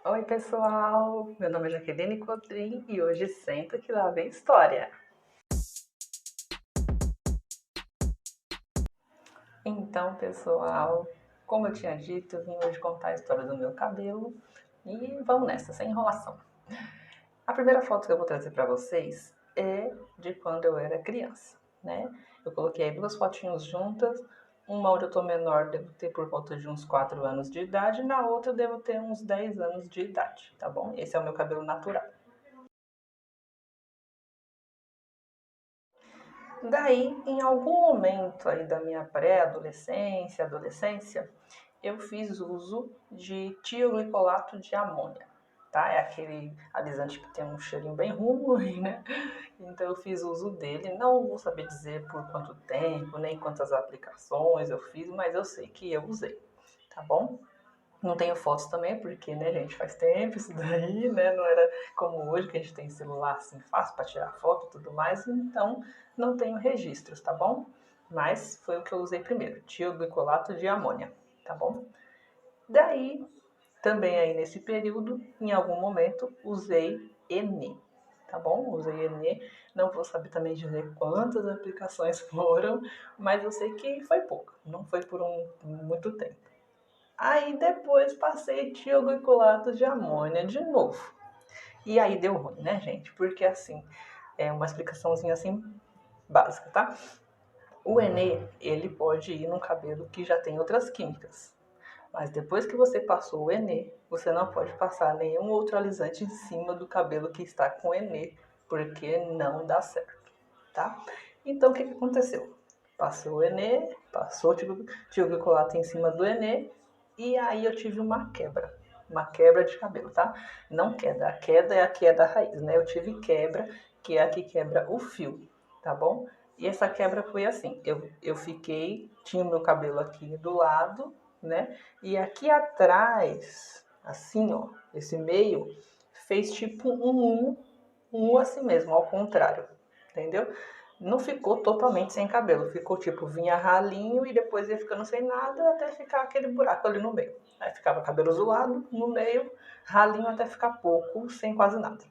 Oi, pessoal! Meu nome é Jaqueline Codrim e hoje senta que lá vem história. Então, pessoal, como eu tinha dito, eu vim hoje contar a história do meu cabelo e vamos nessa, sem enrolação. A primeira foto que eu vou trazer para vocês é de quando eu era criança, né? Eu coloquei aí duas fotinhos juntas, uma onde eu tô menor, devo ter por volta de uns 4 anos de idade, e na outra eu devo ter uns 10 anos de idade, tá bom? Esse é o meu cabelo natural. Daí, em algum momento aí da minha pré-adolescência, adolescência, eu fiz uso de tioglicolato de amônia, tá? É aquele alisante que tem um cheirinho bem ruim, né? Então eu fiz uso dele. Não vou saber dizer por quanto tempo, nem quantas aplicações eu fiz, mas eu sei que eu usei, tá bom? Não tenho fotos também, porque, né, gente, faz tempo isso daí, né? Não era como hoje que a gente tem celular assim fácil para tirar foto e tudo mais, então não tenho registros, tá bom? Mas foi o que eu usei primeiro, tioglicolato de amônia, tá bom? Daí, também aí nesse período, em algum momento, usei Enê, tá bom? Usei Enê, não vou saber também dizer quantas aplicações foram, mas eu sei que foi pouco, não foi por muito tempo. Aí depois passei tioglicolato de amônia de novo. E aí deu ruim, né, gente? Porque assim, é uma explicaçãozinha assim básica, tá? O Enê, ele pode ir num cabelo que já tem outras químicas. Mas depois que você passou o Enê, você não pode passar nenhum outro alisante em cima do cabelo que está com Enê, porque não dá certo, tá? Então o que aconteceu? Passou o Enê, passou o tioglicolato em cima do Enê, e aí eu tive uma quebra de cabelo, tá? Não queda, a queda é a queda raiz, né? Eu tive quebra, que é a que quebra o fio, tá bom? E essa quebra foi assim, eu fiquei, tinha o meu cabelo aqui do lado, né? E aqui atrás, assim, ó, esse meio, fez tipo um U assim mesmo, ao contrário, entendeu? Não ficou totalmente sem cabelo, ficou tipo, vinha ralinho e depois ia ficando sem nada até ficar aquele buraco ali no meio. Aí ficava cabelo zoado, no meio, ralinho até ficar pouco, sem quase nada.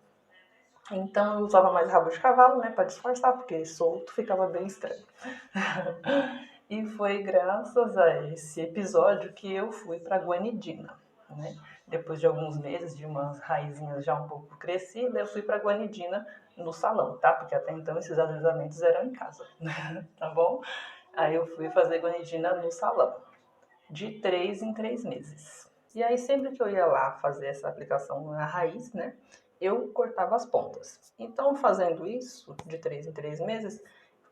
Então eu usava mais rabo de cavalo, né, para disfarçar, porque solto ficava bem estranho. E foi graças a esse episódio que eu fui para Guanidina, né? Depois de alguns meses, de umas raizinhas já um pouco crescidas, eu fui para Guanidina no salão, tá? Porque até então esses alisamentos eram em casa, tá bom? Aí eu fui fazer Guanidina no salão, de 3 em 3 meses. E aí sempre que eu ia lá fazer essa aplicação na raiz, né? Eu cortava as pontas. Então, fazendo isso, de 3 em 3 meses,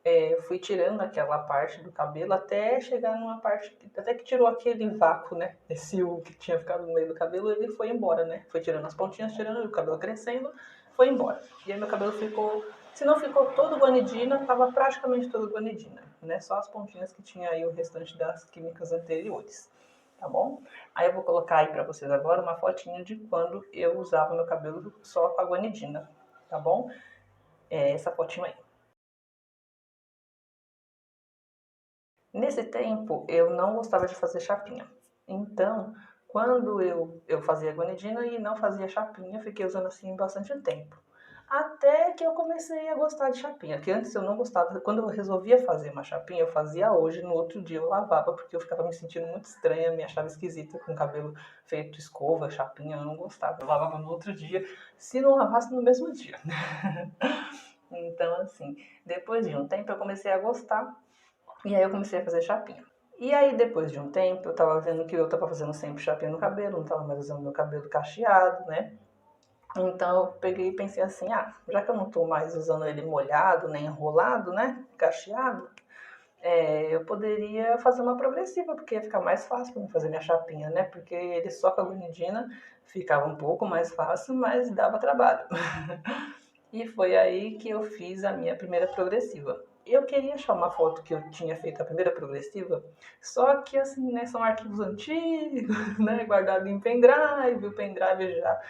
eu fui tirando aquela parte do cabelo até chegar numa parte, até que tirou aquele vácuo, né? Esse U que tinha ficado no meio do cabelo, ele foi embora, né? Foi tirando as pontinhas, tirando o cabelo crescendo, foi embora. E aí meu cabelo ficou, se não ficou todo guanidina, estava praticamente todo guanidina, né? Só as pontinhas que tinha aí o restante das químicas anteriores, tá bom? Aí eu vou colocar aí para vocês agora uma fotinha de quando eu usava meu cabelo só com a guanidina, tá bom? É essa fotinha aí. Nesse tempo, eu não gostava de fazer chapinha. Então, quando eu fazia guanidina e não fazia chapinha, fiquei usando assim bastante tempo. Até que eu comecei a gostar de chapinha, que antes eu não gostava. Quando eu resolvia fazer uma chapinha, eu fazia hoje, no outro dia eu lavava, porque eu ficava me sentindo muito estranha, me achava esquisita com o cabelo feito escova, chapinha, eu não gostava. Eu lavava no outro dia, se não lavasse no mesmo dia. Então, assim, depois de um tempo eu comecei a gostar e aí eu comecei a fazer chapinha. E aí depois de um tempo eu tava vendo que eu tava fazendo sempre chapinha no cabelo, não tava mais usando meu cabelo cacheado, né? Então eu peguei e pensei assim, já que eu não tô mais usando ele molhado, nem enrolado, né? Cacheado, eu poderia fazer uma progressiva, porque ia ficar mais fácil pra mim fazer minha chapinha, né? Porque ele só com a guanidina ficava um pouco mais fácil, mas dava trabalho. E foi aí que eu fiz a minha primeira progressiva. Eu queria achar uma foto que eu tinha feito a primeira progressiva, só que assim, né, são arquivos antigos, né, guardados em pendrive, o pendrive já,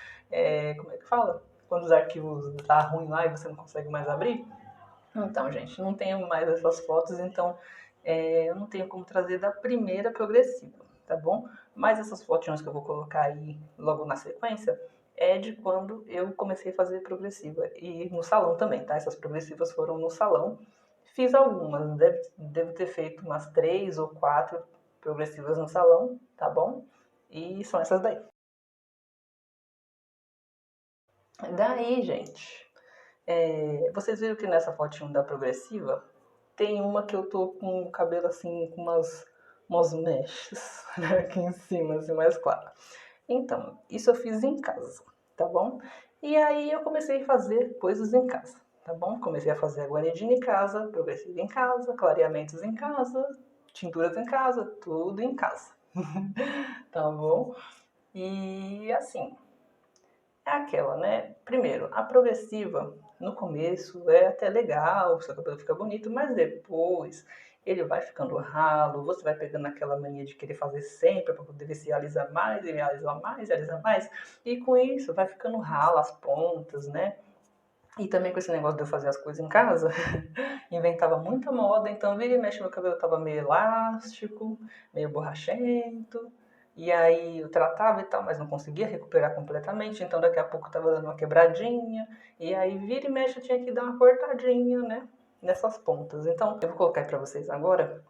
como é que fala? Quando os arquivos tá ruim lá e você não consegue mais abrir. Então, gente, não tenho mais essas fotos, então eu não tenho como trazer da primeira progressiva, tá bom? Mas essas fotinhas que eu vou colocar aí logo na sequência é de quando eu comecei a fazer progressiva e no salão também, tá? Essas progressivas foram no salão. Fiz algumas, devo ter feito umas 3 ou 4 progressivas no salão, tá bom? E são essas daí. Daí, gente, vocês viram que nessa fotinho da progressiva tem uma que eu tô com o cabelo assim, com umas mechas aqui em cima, assim, mais claro. Então, isso eu fiz em casa, tá bom? E aí eu comecei a fazer coisas em casa, tá bom? Comecei a fazer a guanidina em casa, progressiva em casa, clareamentos em casa, tinturas em casa, tudo em casa, tá bom? E assim, é aquela, né? Primeiro, a progressiva, no começo, é até legal, seu cabelo fica bonito, mas depois ele vai ficando ralo, você vai pegando aquela mania de querer fazer sempre para poder ver se realiza mais, e realiza mais, realiza mais, e com isso vai ficando ralo as pontas, né? E também com esse negócio de eu fazer as coisas em casa, inventava muita moda, então vira e mexe meu cabelo tava meio elástico, meio borrachento, e aí eu tratava e tal, mas não conseguia recuperar completamente, então daqui a pouco tava dando uma quebradinha, e aí vira e mexe eu tinha que dar uma cortadinha, né, nessas pontas. Então eu vou colocar aí pra vocês agora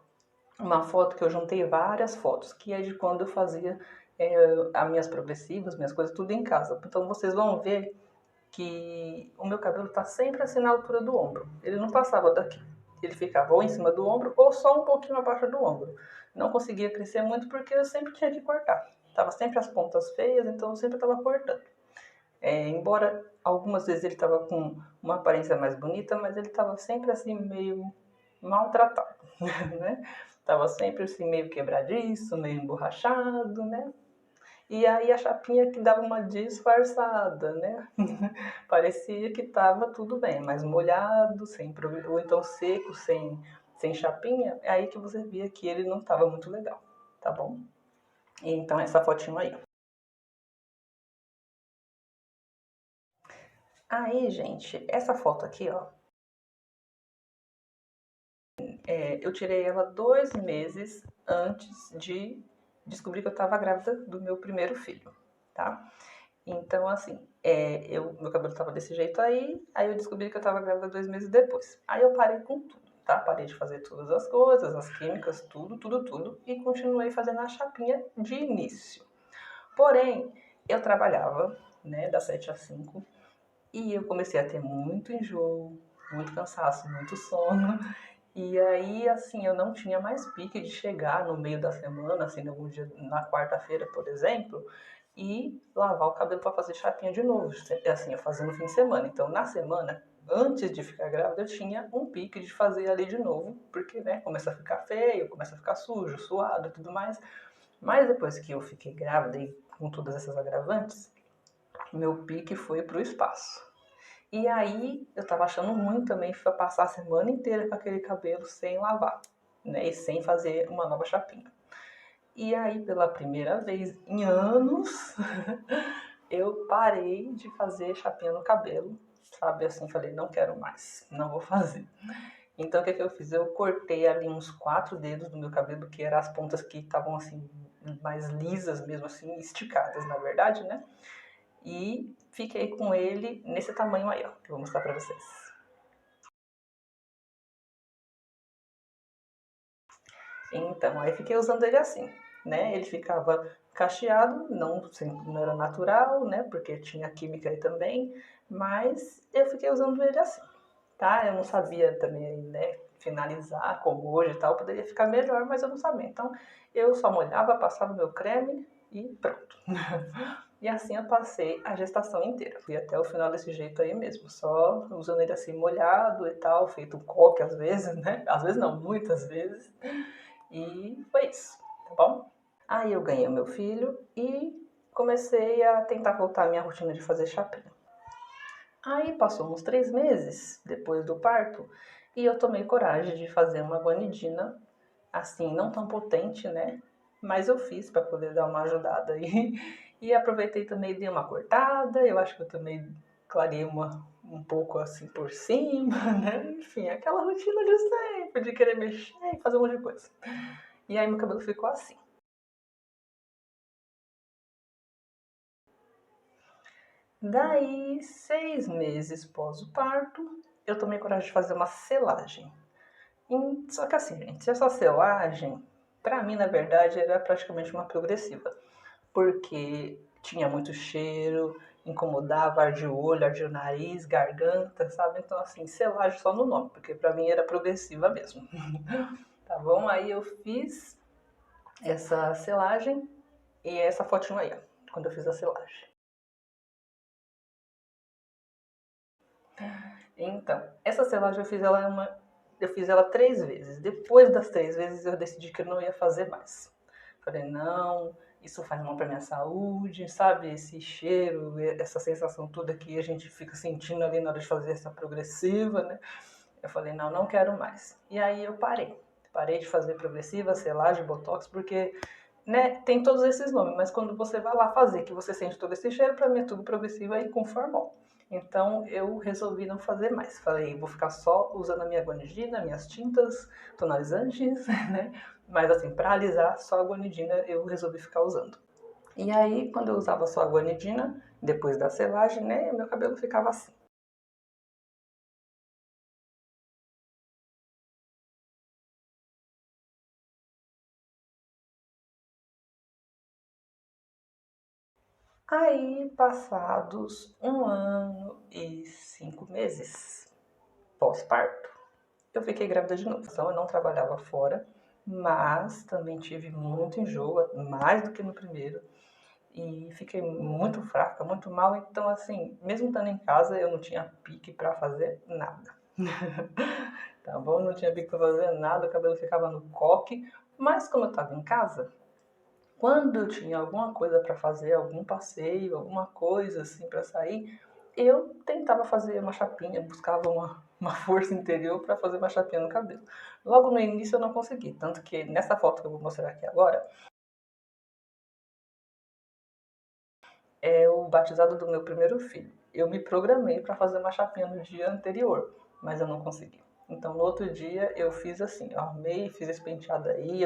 uma foto que eu juntei várias fotos, que é de quando eu fazia as minhas progressivas, minhas coisas tudo em casa. Então vocês vão ver que o meu cabelo está sempre assim na altura do ombro. Ele não passava daqui. Ele ficava ou em cima do ombro ou só um pouquinho abaixo do ombro. Não conseguia crescer muito porque eu sempre tinha que cortar. Tava sempre as pontas feias, então eu sempre estava cortando. Embora algumas vezes ele estava com uma aparência mais bonita, mas ele estava sempre assim meio maltratado, né? Tava sempre assim meio quebradiço, meio emborrachado, né? E aí a chapinha que dava uma disfarçada, né? Parecia que estava tudo bem, mas molhado, sem ou então seco, sem chapinha, é aí que você via que ele não estava muito legal, tá bom? Então essa fotinho aí. Aí, gente, essa foto aqui, ó, eu tirei ela 2 meses antes de descobrir que eu estava grávida do meu primeiro filho, tá? Então, assim, meu cabelo tava desse jeito aí eu descobri que eu tava grávida 2 meses depois. Aí eu parei com tudo, tá? Parei de fazer todas as coisas, as químicas, tudo, e continuei fazendo a chapinha de início. Porém, eu trabalhava, né, das 7 às 5, e eu comecei a ter muito enjoo, muito cansaço, muito sono. E aí, assim, eu não tinha mais pique de chegar no meio da semana, assim, algum dia, na quarta-feira, por exemplo, e lavar o cabelo para fazer chapinha de novo. Assim, eu fazia no fim de semana. Então, na semana, antes de ficar grávida, eu tinha um pique de fazer ali de novo, porque, né, começa a ficar feio, começa a ficar sujo, suado e tudo mais. Mas depois que eu fiquei grávida e com todas essas agravantes, meu pique foi pro espaço. E aí eu tava achando ruim também passar a semana inteira com aquele cabelo sem lavar, né? E sem fazer uma nova chapinha. E aí, pela primeira vez em anos, eu parei de fazer chapinha no cabelo, sabe? Assim, falei, não quero mais, não vou fazer. Então, o que eu fiz? Eu cortei ali uns 4 dedos do meu cabelo, que eram as pontas que estavam assim, mais lisas mesmo, assim, esticadas, na verdade, né? E fiquei com ele nesse tamanho aí, ó, que eu vou mostrar pra vocês. Então, aí fiquei usando ele assim, né? Ele ficava cacheado, não era natural, né? Porque tinha química aí também, mas eu fiquei usando ele assim, tá? Eu não sabia também, né, finalizar como hoje e tal, poderia ficar melhor, mas eu não sabia. Então, eu só molhava, passava meu creme e pronto. E assim eu passei a gestação inteira. Fui até o final desse jeito aí mesmo, só usando ele assim molhado e tal, feito um coque às vezes, né? Às vezes não, muitas vezes. E foi isso, tá bom? Aí eu ganhei o meu filho e comecei a tentar voltar à minha rotina de fazer chapinha. Aí passou uns 3 meses depois do parto e eu tomei coragem de fazer uma guanidina, assim, não tão potente, né? Mas eu fiz para poder dar uma ajudada aí. E aproveitei também, dei uma cortada, eu acho que eu também clarei um pouco assim por cima, né? Enfim, aquela rotina de sempre, de querer mexer e fazer um monte de coisa. E aí meu cabelo ficou assim. Daí, 6 meses pós o parto, eu tomei coragem de fazer uma selagem. Só que assim, gente, essa selagem, pra mim, na verdade, era praticamente uma progressiva. Porque tinha muito cheiro, incomodava, ardia o olho, ardia o nariz, garganta, sabe? Então, assim, selagem só no nome, porque pra mim era progressiva mesmo. Tá bom? Aí eu fiz essa selagem e essa fotinho aí, ó, quando eu fiz a selagem. Então, essa selagem eu fiz ela 3 vezes. Depois das 3 vezes eu decidi que eu não ia fazer mais. Falei, não, isso faz mal para minha saúde, sabe? Esse cheiro, essa sensação toda que a gente fica sentindo ali na hora de fazer essa progressiva, né? Eu falei, não, não quero mais. E aí eu parei. Parei de fazer progressiva, selagem, botox, porque né, tem todos esses nomes, mas quando você vai lá fazer, que você sente todo esse cheiro, para mim é tudo progressiva e com formol. Então eu resolvi não fazer mais. Falei, vou ficar só usando a minha guanidina, minhas tintas tonalizantes, né? Mas assim, para alisar, só a guanidina eu resolvi ficar usando. E aí, quando eu usava só a guanidina, depois da selagem, né, meu cabelo ficava assim. Aí, passados 1 ano e 5 meses pós-parto, eu fiquei grávida de novo. Então, eu não trabalhava fora, mas também tive muito enjoo, mais do que no primeiro. E fiquei muito fraca, muito mal. Então, assim, mesmo estando em casa, eu não tinha pique para fazer nada. Tá bom? Não tinha pique para fazer nada, o cabelo ficava no coque. Mas como eu estava em casa, quando eu tinha alguma coisa para fazer, algum passeio, alguma coisa assim para sair, eu tentava fazer uma chapinha, buscava uma força interior para fazer uma chapinha no cabelo. Logo no início eu não consegui, tanto que nessa foto que eu vou mostrar aqui agora, é o batizado do meu primeiro filho. Eu me programei para fazer uma chapinha no dia anterior, mas eu não consegui. Então no outro dia eu fiz assim, eu armei, fiz esse penteado aí,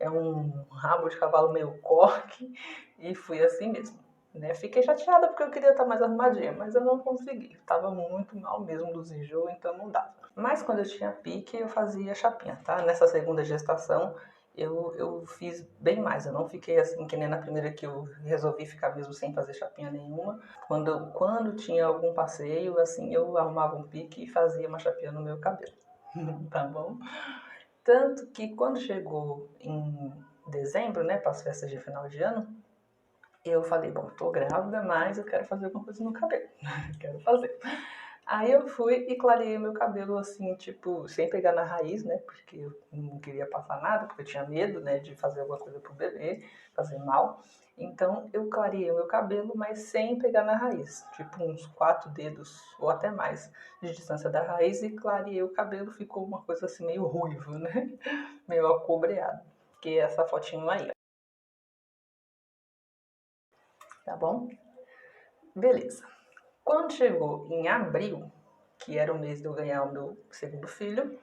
é um rabo de cavalo meio coque e fui assim mesmo. Né? Fiquei chateada porque eu queria estar mais arrumadinha, mas eu não consegui. Tava muito mal mesmo dos enjoos, então não dava. Mas quando eu tinha pique, eu fazia chapinha, tá? Nessa segunda gestação, eu fiz bem mais. Eu não fiquei assim que nem na primeira que eu resolvi ficar mesmo sem fazer chapinha nenhuma. Quando tinha algum passeio, assim, eu arrumava um pique e fazia uma chapinha no meu cabelo. Tá bom? Tanto que quando chegou em dezembro, né, para as festas de final de ano, eu falei, bom, tô grávida, mas eu quero fazer alguma coisa no cabelo. Quero fazer. Aí eu fui e clareei meu cabelo assim, tipo, sem pegar na raiz, né? Porque eu não queria passar nada, porque eu tinha medo, né, de fazer alguma coisa pro bebê, fazer mal. Então eu clareei o meu cabelo, mas sem pegar na raiz, tipo uns 4 dedos ou até mais de distância da raiz e clareei o cabelo, ficou uma coisa assim meio ruivo, né? Meio acobreado. Que é essa fotinho aí, ó. Tá bom? Beleza. Quando chegou em abril, que era o mês de eu ganhar o meu segundo filho,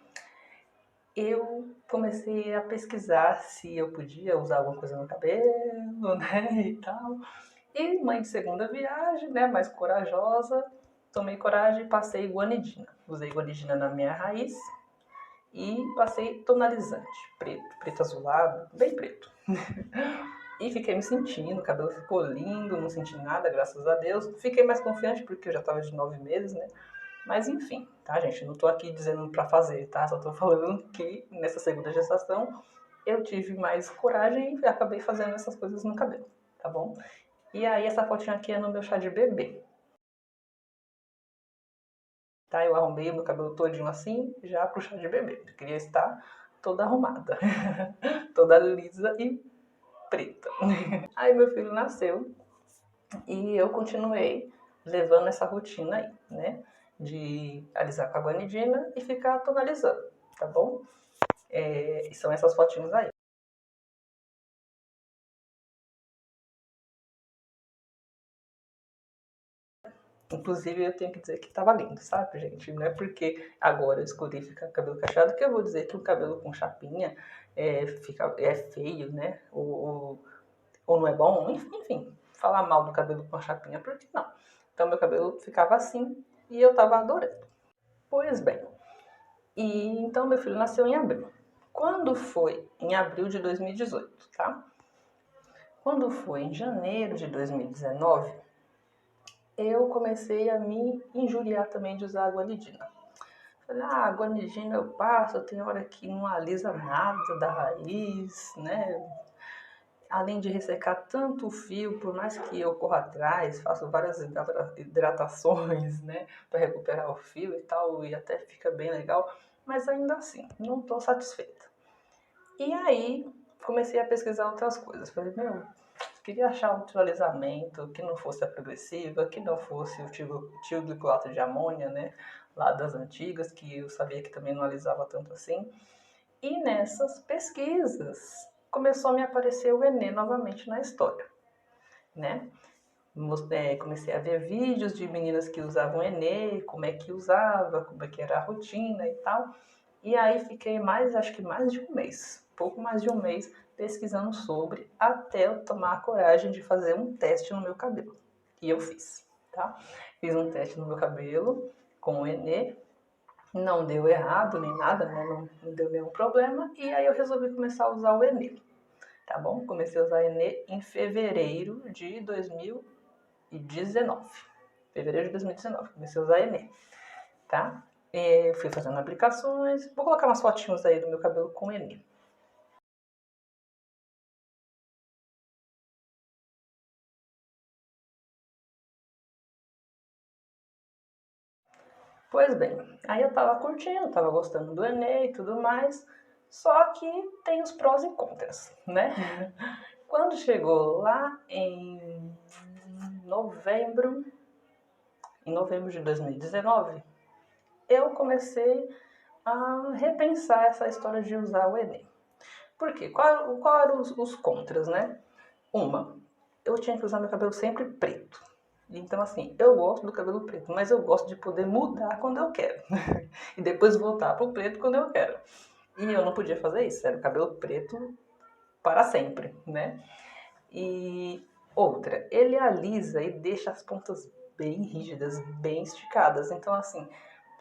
eu comecei a pesquisar se eu podia usar alguma coisa no cabelo, né, e tal. E mãe de segunda viagem, né, mais corajosa, tomei coragem e passei guanidina. Usei guanidina na minha raiz e passei tonalizante, preto, preto azulado, bem preto. E fiquei me sentindo, o cabelo ficou lindo, não senti nada, graças a Deus. Fiquei mais confiante porque eu já estava de 9 meses, né? Mas enfim, tá, gente? Não tô aqui dizendo pra fazer, tá? Só tô falando que nessa segunda gestação eu tive mais coragem e acabei fazendo essas coisas no cabelo, tá bom? E aí essa fotinha aqui é no meu chá de bebê, tá? Eu arrumei o meu cabelo todinho assim, já pro chá de bebê. Eu queria estar toda arrumada, toda lisa e preta. Aí meu filho nasceu e eu continuei levando essa rotina aí, né? De alisar com a guanidina e ficar tonalizando, tá bom? E são essas fotinhos aí. Inclusive, eu tenho que dizer que tava lindo, sabe, gente? Não é porque agora eu escolhi ficar com cabelo cacheado que eu vou dizer que o cabelo com chapinha é feio, né? Ou não é bom. Enfim, falar mal do cabelo com chapinha, por que não? Então meu cabelo ficava assim e eu tava adorando. Pois bem, e então meu filho nasceu em abril. Quando foi? Em abril de 2018, tá? Quando foi em janeiro de 2019, eu comecei a me injuriar também de usar água lidina. Falei, água lidina eu passo, tem hora que não alisa nada da raiz, né? Além de ressecar tanto o fio, por mais que eu corra atrás, faço várias hidratações, né, para recuperar o fio e tal, e até fica bem legal, mas ainda assim, não estou satisfeita. E aí, comecei a pesquisar outras coisas. Falei, queria achar um alisamento que não fosse a progressiva, que não fosse o tioglicolato de amônia, né, lá das antigas, que eu sabia que também não alisava tanto assim. E nessas pesquisas começou a me aparecer o Enê novamente na história, né? Comecei a ver vídeos de meninas que usavam Enê, como é que usava, como é que era a rotina e tal. E aí fiquei acho que mais de um mês, pouco mais de um mês, pesquisando sobre, até eu tomar a coragem de fazer um teste no meu cabelo. E eu fiz, tá? Fiz um teste no meu cabelo com o Enê, não deu errado nem nada, né? Não deu nenhum problema. E aí eu resolvi começar a usar o Enê, tá bom? Comecei a usar Enê em fevereiro de 2019. Fevereiro de 2019, comecei a usar Enê, tá? Fui fazendo aplicações. Vou colocar umas fotinhos aí do meu cabelo com Enê. Pois bem, aí eu tava curtindo, tava gostando do Enê e tudo mais, só que tem os prós e contras, né? Quando chegou lá novembro, em novembro de 2019, eu comecei a repensar essa história de usar o Enê. Por quê? Qual eram os contras, né? Eu tinha que usar meu cabelo sempre preto. Então, assim, eu gosto do cabelo preto, mas eu gosto de poder mudar quando eu quero. E depois voltar pro preto quando eu quero. E eu não podia fazer isso, era o cabelo preto para sempre, né? E outra, ele alisa e deixa as pontas bem rígidas, bem esticadas. Então, assim,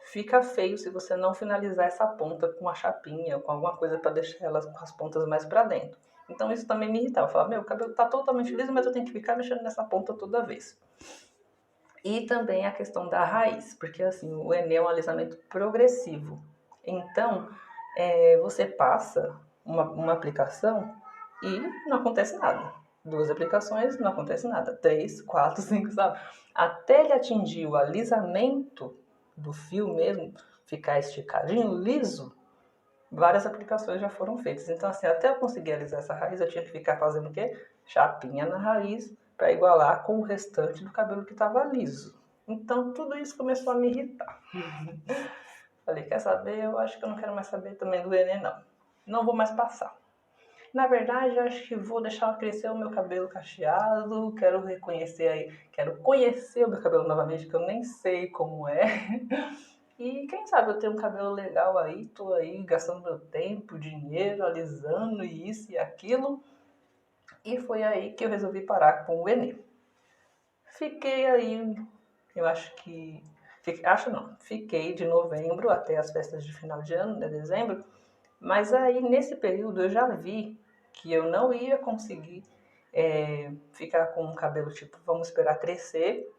fica feio se você não finalizar essa ponta com uma chapinha, com alguma coisa para deixar elas com as pontas mais para dentro. Então isso também me irritava. Eu falava, o cabelo tá totalmente liso, mas eu tenho que ficar mexendo nessa ponta toda vez. E também a questão da raiz, porque assim, o Enê é um alisamento progressivo. Então, você passa uma aplicação e não acontece nada. 2 aplicações, não acontece nada. 3, 4, 5, sabe? Até ele atingir o alisamento do fio mesmo, ficar esticadinho, liso, várias aplicações já foram feitas. Então, assim, até eu conseguir alisar essa raiz, eu tinha que ficar fazendo o quê? Chapinha na raiz para igualar com o restante do cabelo que estava liso. Então, tudo isso começou a me irritar. Falei, quer saber? Eu acho que eu não quero mais saber também do Enê, não. Não vou mais passar. Na verdade, eu acho que vou deixar crescer o meu cabelo cacheado, quero conhecer o meu cabelo novamente, que eu nem sei como é. E quem sabe eu tenho um cabelo legal aí, tô aí gastando meu tempo, dinheiro, alisando e isso e aquilo. E foi aí que eu resolvi parar com o Enê. Fiquei aí, eu acho que... Fiquei de novembro até as festas de final de ano, né, dezembro. Mas aí, nesse período, eu já vi que eu não ia conseguir ficar com o cabelo, tipo, vamos esperar crescer.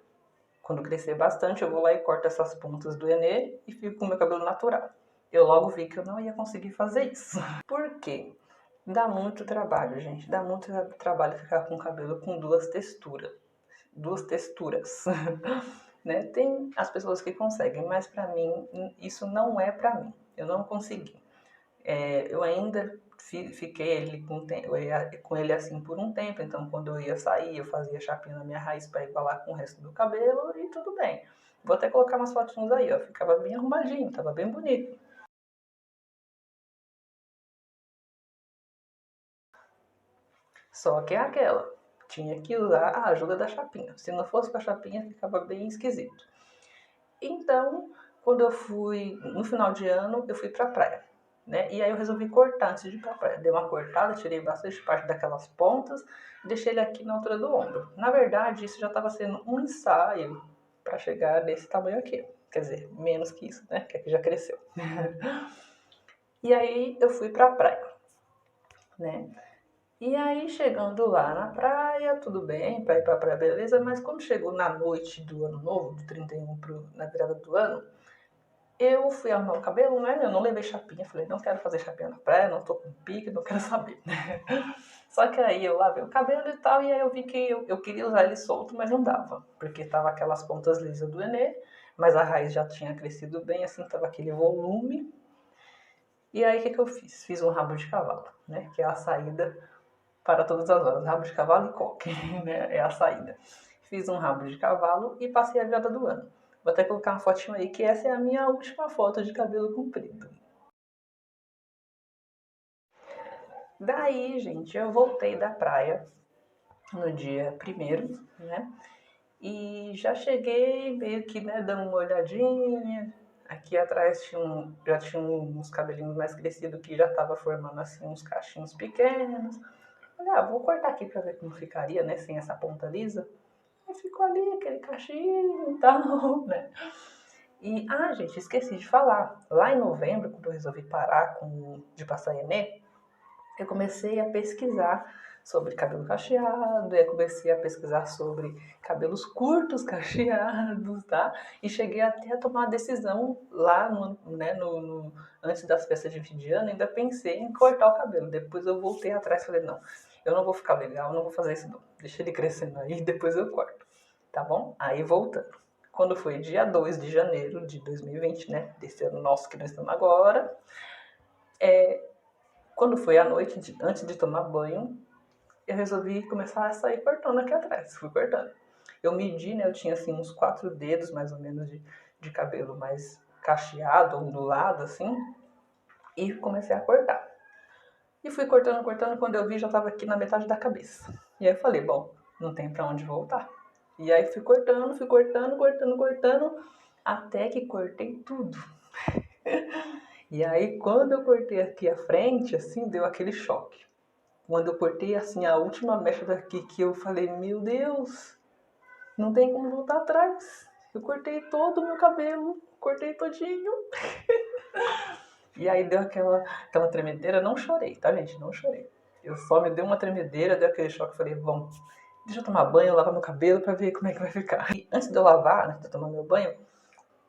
Quando crescer bastante, eu vou lá e corto essas pontas do Enê e fico com o meu cabelo natural. Eu logo vi que eu não ia conseguir fazer isso. Por quê? Dá muito trabalho, gente. Dá muito trabalho ficar com o cabelo com duas texturas. Duas texturas. Né? Tem as pessoas que conseguem, mas pra mim, isso não é pra mim. Eu não consegui. Eu ainda fiquei com ele assim por um tempo, então quando eu ia sair, eu fazia chapinha na minha raiz para igualar com o resto do cabelo e tudo bem. Vou até colocar umas fotinhas aí, ó, ficava bem arrumadinho, tava bem bonito. Só que é aquela, tinha que usar a ajuda da chapinha. Se não fosse com a chapinha, ficava bem esquisito. Então, quando eu fui, no final de ano, eu fui pra praia. Né? E aí eu resolvi cortar antes de ir pra praia. Dei uma cortada, tirei bastante parte daquelas pontas e deixei ele aqui na altura do ombro. Na verdade, isso já estava sendo um ensaio para chegar nesse tamanho aqui. Quer dizer, menos que isso, né? Que aqui já cresceu. E aí eu fui pra praia, né? E aí chegando lá na praia, tudo bem, pra ir pra praia, beleza, mas quando chegou na noite do ano novo, do 31 na virada do ano, eu fui arrumar o cabelo, né? Eu não levei chapinha, falei, não quero fazer chapinha na praia, não tô com pique, não quero saber. Só que aí eu lavei o cabelo e tal, e aí eu vi que eu queria usar ele solto, mas não dava, porque tava aquelas pontas lisas do Enê, mas a raiz já tinha crescido bem, assim, tava aquele volume. E aí o que eu fiz? Fiz um rabo de cavalo, né? Que é a saída para todas as horas. Rabo de cavalo e coque, né? É a saída. Fiz um rabo de cavalo e passei a virada do ano. Vou até colocar uma fotinho aí, que essa é a minha última foto de cabelo comprido. Daí, gente, eu voltei da praia no dia 1º, né? E já cheguei meio que, né, dando uma olhadinha. Aqui atrás já tinha uns cabelinhos mais crescidos que já tava formando assim uns cachinhos pequenos. Falei, vou cortar aqui pra ver como ficaria, né, sem essa ponta lisa. Aí ficou ali aquele cachinho e tal, né? E, gente, esqueci de falar. Lá em novembro, quando eu resolvi parar de passar Enê, eu comecei a pesquisar sobre cabelo cacheado, eu comecei a pesquisar sobre cabelos curtos cacheados, tá? E cheguei até a tomar a decisão lá antes das festas de fim de ano, ainda pensei em cortar o cabelo. Depois eu voltei atrás e falei, não, eu não vou ficar legal, não vou fazer isso não. Deixa ele crescendo aí, depois eu corto, tá bom? Aí voltando. Quando foi dia 2 de janeiro de 2020, né? Desse ano nosso que nós estamos agora, quando foi à noite, antes de tomar banho, eu resolvi começar a sair cortando aqui atrás. Fui cortando. Eu medi, né? Eu tinha assim uns 4 dedos mais ou menos de cabelo mais cacheado, ondulado assim. E comecei a cortar. E fui cortando, cortando. Quando eu vi, já tava aqui na metade da cabeça. E aí eu falei, bom, não tem pra onde voltar. E aí fui cortando, cortando, cortando. Até que cortei tudo. E aí quando eu cortei aqui a frente, assim, deu aquele choque. Quando eu cortei assim a última mecha daqui, que eu falei, meu Deus, não tem como voltar atrás. Eu cortei todo o meu cabelo, cortei todinho. E aí deu aquela tremedeira, não chorei, tá gente? Não chorei. Eu só me dei uma tremedeira, deu aquele choque, falei, bom, deixa eu tomar banho, lavar meu cabelo pra ver como é que vai ficar. E antes de eu lavar, antes de eu tomar meu banho,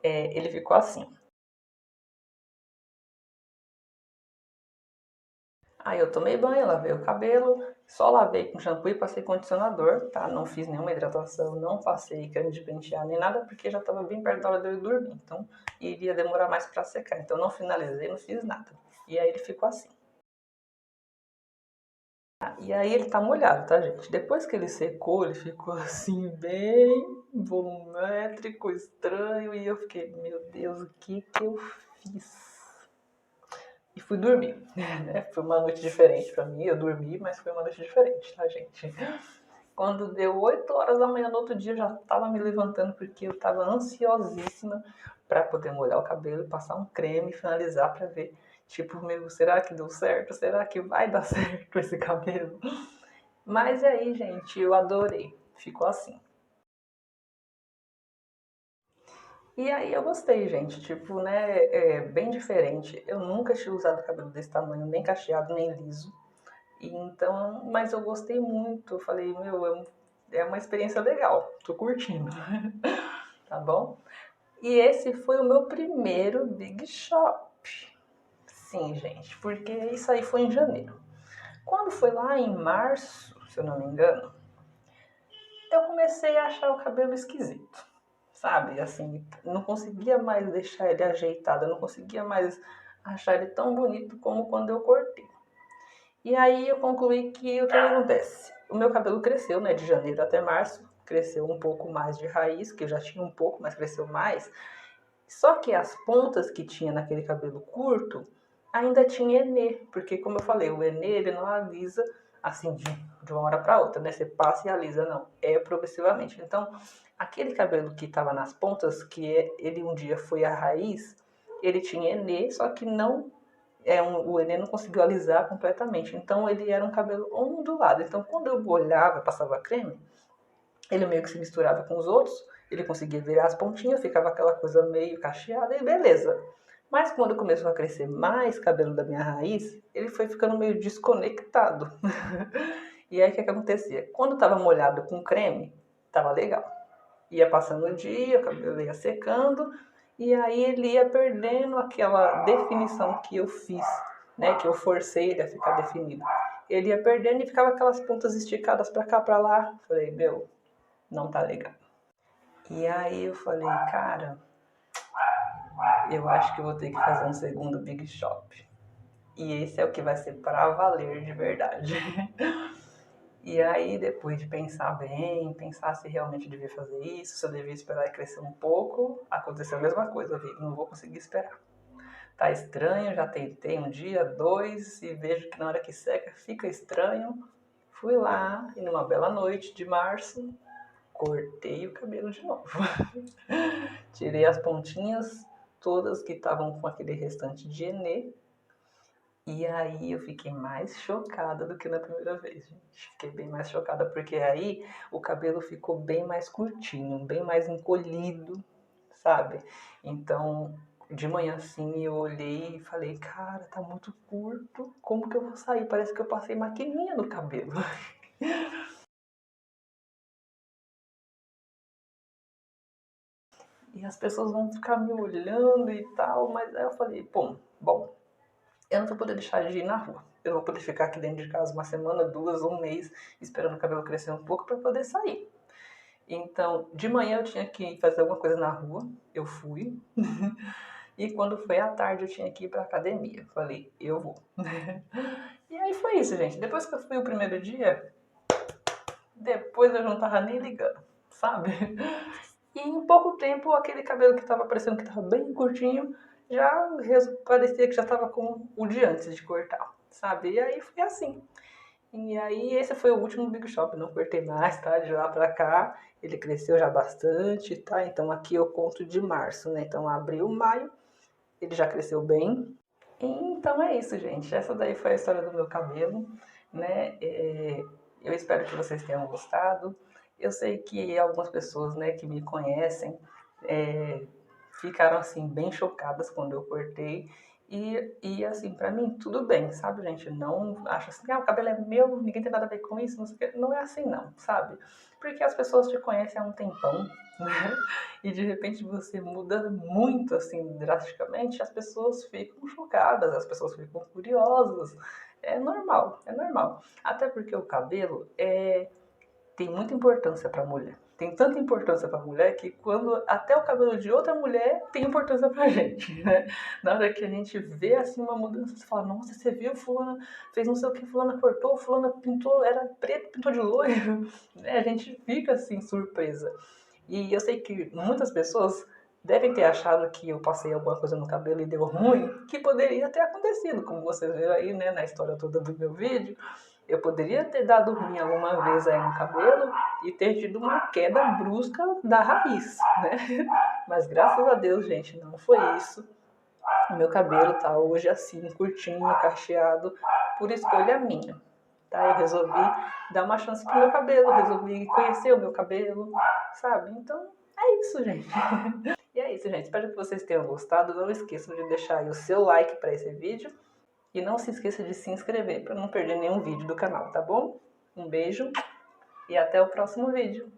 ele ficou assim. Aí eu tomei banho, lavei o cabelo, só lavei com shampoo e passei condicionador, tá? Não fiz nenhuma hidratação, não passei creme de pentear nem nada, porque já estava bem perto da hora de eu ir dormir, então iria demorar mais para secar. Então não finalizei, não fiz nada. E aí ele ficou assim. E aí ele tá molhado, tá, gente? Depois que ele secou, ele ficou assim, bem volumétrico, estranho, e eu fiquei, meu Deus, o que eu fiz? E fui dormir, né? Foi uma noite diferente pra mim, eu dormi, mas foi uma noite diferente, tá, gente? Quando deu 8 horas da manhã no outro dia, eu já tava me levantando porque eu tava ansiosíssima pra poder molhar o cabelo, passar um creme e finalizar pra ver, tipo, meu, será que deu certo? Será que vai dar certo esse cabelo? Mas aí, gente, eu adorei. Ficou assim. E aí eu gostei, gente. Tipo, né, bem diferente. Eu nunca tinha usado cabelo desse tamanho, nem cacheado, nem liso. E então, mas eu gostei muito. Eu falei, meu, é uma experiência legal. Tô curtindo. Tá bom? E esse foi o meu primeiro Big Shop. Sim, gente, porque isso aí foi em janeiro. Quando foi lá em março, se eu não me engano, eu comecei a achar o cabelo esquisito. Sabe, assim, não conseguia mais deixar ele ajeitado, eu não conseguia mais achar ele tão bonito como quando eu cortei. E aí eu concluí que o que acontece? O meu cabelo cresceu, né, de janeiro até março, cresceu um pouco mais de raiz, que eu já tinha um pouco, mas cresceu mais. Só que as pontas que tinha naquele cabelo curto ainda tinha enê, porque como eu falei, o enê ele não alisa assim de uma hora para outra, né? Você passa e alisa, não, é progressivamente. Então, aquele cabelo que estava nas pontas, ele um dia foi a raiz, ele tinha enê, só que não o enê não conseguiu alisar completamente. Então, ele era um cabelo ondulado. Então, quando eu molhava, passava creme, ele meio que se misturava com os outros, ele conseguia virar as pontinhas, ficava aquela coisa meio cacheada e beleza. Mas quando começou a crescer mais cabelo da minha raiz, ele foi ficando meio desconectado. E aí o que acontecia? Quando estava molhado com creme, estava legal. Ia passando o dia, o cabelo ia secando, e aí ele ia perdendo aquela definição que eu fiz, né? Que eu forcei ele a ficar definido. Ele ia perdendo e ficava aquelas pontas esticadas pra cá, pra lá. Falei, meu, não tá legal. E aí eu falei, cara, eu acho que eu vou ter que fazer um segundo Big Shop. E esse é o que vai ser pra valer de verdade. E aí, depois de pensar bem, pensar se realmente devia fazer isso, se eu devia esperar crescer um pouco, aconteceu a mesma coisa, eu vi, não vou conseguir esperar. Tá estranho, já tentei um dia, dois, e vejo que na hora que seca fica estranho. Fui lá, e numa bela noite de março, cortei o cabelo de novo. Tirei as pontinhas todas que estavam com aquele restante de Enê. E aí eu fiquei mais chocada do que na primeira vez, gente. Fiquei bem mais chocada, porque aí o cabelo ficou bem mais curtinho, bem mais encolhido, sabe? Então, de manhã assim, eu olhei e falei, cara, tá muito curto, como que eu vou sair? Parece que eu passei maquininha no cabelo. E as pessoas vão ficar me olhando e tal, mas aí eu falei, bom, eu não vou poder deixar de ir na rua. Eu não vou poder ficar aqui dentro de casa uma semana, duas, um mês, esperando o cabelo crescer um pouco para poder sair. Então, de manhã eu tinha que fazer alguma coisa na rua, eu fui. E quando foi à tarde eu tinha que ir pra academia. Falei, eu vou. E aí foi isso, gente. Depois que eu fui o primeiro dia, depois eu não tava nem ligando, sabe? E em pouco tempo, aquele cabelo que tava parecendo que tava bem curtinho, já parecia que já tava com o de antes de cortar, sabe? E aí foi assim. E aí esse foi o último Big Shop, não cortei mais, tá? De lá pra cá, ele cresceu já bastante, tá? Então aqui eu conto de março, né? Então abril, maio, ele já cresceu bem. E, então é isso, gente. Essa daí foi a história do meu cabelo, né? Eu espero que vocês tenham gostado. Eu sei que algumas pessoas, né, que me conhecem, é, ficaram assim bem chocadas quando eu cortei. E assim, pra mim tudo bem, sabe, gente? Não acho assim, o cabelo é meu, ninguém tem nada a ver com isso, não sei o quê. Não é assim não, sabe? Porque as pessoas te conhecem há um tempão, né? E de repente você muda muito assim drasticamente, as pessoas ficam chocadas, as pessoas ficam curiosas. É normal, é normal. Até porque o cabelo tem muita importância para a mulher. Tem tanta importância para a mulher que quando até o cabelo de outra mulher tem importância pra gente, né? Na hora que a gente vê assim uma mudança, você fala, nossa, você viu, fulana fez não sei o que, fulana cortou, fulana pintou, era preto, pintou de loiro, né? A gente fica assim surpresa. E eu sei que muitas pessoas devem ter achado que eu passei alguma coisa no cabelo e deu ruim, que poderia ter acontecido, como vocês viram aí, né, na história toda do meu vídeo. Eu poderia ter dado ruim alguma vez aí no cabelo e ter tido uma queda brusca da raiz, né? Mas graças a Deus, gente, não foi isso. O meu cabelo tá hoje assim, curtinho, cacheado, por escolha minha. Tá? Eu resolvi dar uma chance pro meu cabelo, resolvi conhecer o meu cabelo, sabe? Então, é isso, gente. E é isso, gente. Espero que vocês tenham gostado. Não esqueçam de deixar aí o seu like para esse vídeo. E não se esqueça de se inscrever para não perder nenhum vídeo do canal, tá bom? Um beijo e até o próximo vídeo.